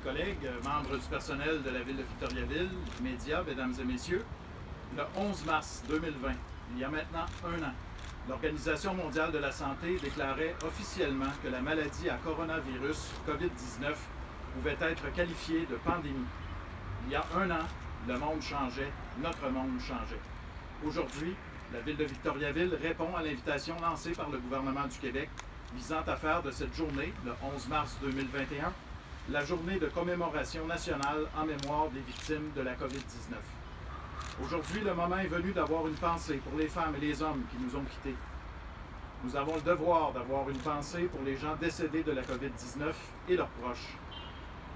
collègues, membres du personnel de la ville de Victoriaville, médias, mesdames et messieurs, le 11 mars 2020, il y a maintenant un an, l'Organisation mondiale de la santé déclarait officiellement que la maladie à coronavirus COVID-19 pouvait être qualifiée de pandémie. Il y a un an, le monde changeait, notre monde changeait. Aujourd'hui, la ville de Victoriaville répond à l'invitation lancée par le gouvernement du Québec visant à faire de cette journée, le 11 mars 2021, la journée de commémoration nationale en mémoire des victimes de la COVID-19. Aujourd'hui, le moment est venu d'avoir une pensée pour les femmes et les hommes qui nous ont quittés. Nous avons le devoir d'avoir une pensée pour les gens décédés de la COVID-19 et leurs proches.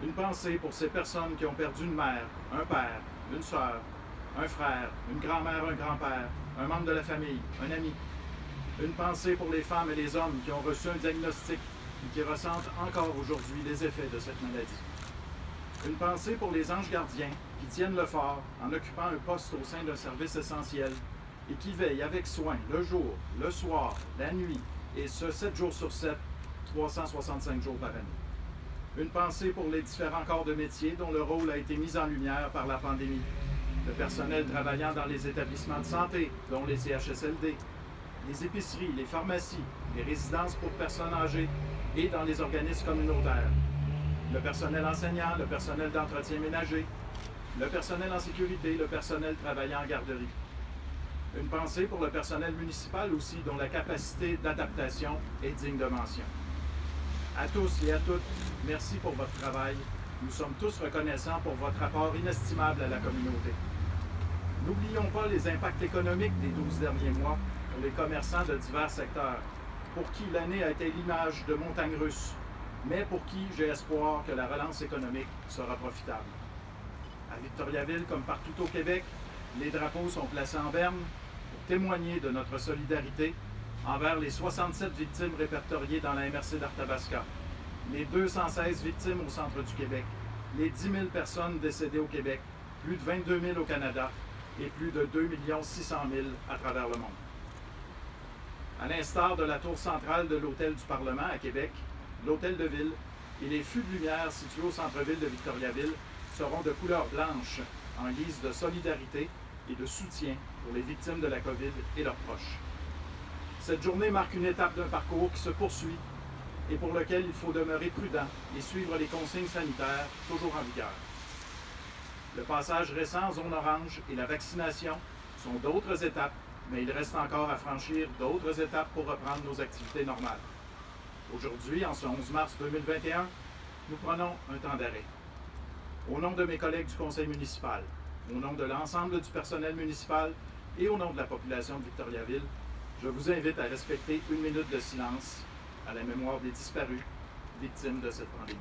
Une pensée pour ces personnes qui ont perdu une mère, un père, une sœur, un frère, une grand-mère, un grand-père, un membre de la famille, un ami. Une pensée pour les femmes et les hommes qui ont reçu un diagnostic et qui ressentent encore aujourd'hui les effets de cette maladie. Une pensée pour les anges gardiens qui tiennent le fort en occupant un poste au sein d'un service essentiel et qui veillent avec soin le jour, le soir, la nuit, et ce 7 jours sur 7, 365 jours par année. Une pensée pour les différents corps de métier dont le rôle a été mis en lumière par la pandémie. Le personnel travaillant dans les établissements de santé, dont les CHSLD, les épiceries, les pharmacies, les résidences pour personnes âgées et dans les organismes communautaires. Le personnel enseignant, le personnel d'entretien ménager, le personnel en sécurité, le personnel travaillant en garderie. Une pensée pour le personnel municipal aussi, dont la capacité d'adaptation est digne de mention. À tous et à toutes, merci pour votre travail. Nous sommes tous reconnaissants pour votre apport inestimable à la communauté. N'oublions pas les impacts économiques des 12 derniers mois pour les commerçants de divers secteurs, pour qui l'année a été l'image de montagnes russes, mais pour qui j'ai espoir que la relance économique sera profitable. À Victoriaville, comme partout au Québec, les drapeaux sont placés en berne pour témoigner de notre solidarité envers les 67 victimes répertoriées dans la MRC d'Arthabasca, les 216 victimes au centre du Québec, les 10 000 personnes décédées au Québec, plus de 22 000 au Canada et plus de 2 600 000 à travers le monde. À l'instar de la tour centrale de l'Hôtel du Parlement à Québec, l'Hôtel de Ville et les fûts de lumière situés au centre-ville de Victoriaville seront de couleur blanche en guise de solidarité et de soutien pour les victimes de la COVID et leurs proches. Cette journée marque une étape d'un parcours qui se poursuit et pour lequel il faut demeurer prudent et suivre les consignes sanitaires toujours en vigueur. Le passage récent en zone orange et la vaccination sont d'autres étapes, mais il reste encore à franchir d'autres étapes pour reprendre nos activités normales. Aujourd'hui, en ce 11 mars 2021, nous prenons un temps d'arrêt. Au nom de mes collègues du conseil municipal, au nom de l'ensemble du personnel municipal et au nom de la population de Victoriaville, je vous invite à respecter une minute de silence à la mémoire des disparus, victimes de cette pandémie.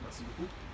Merci beaucoup.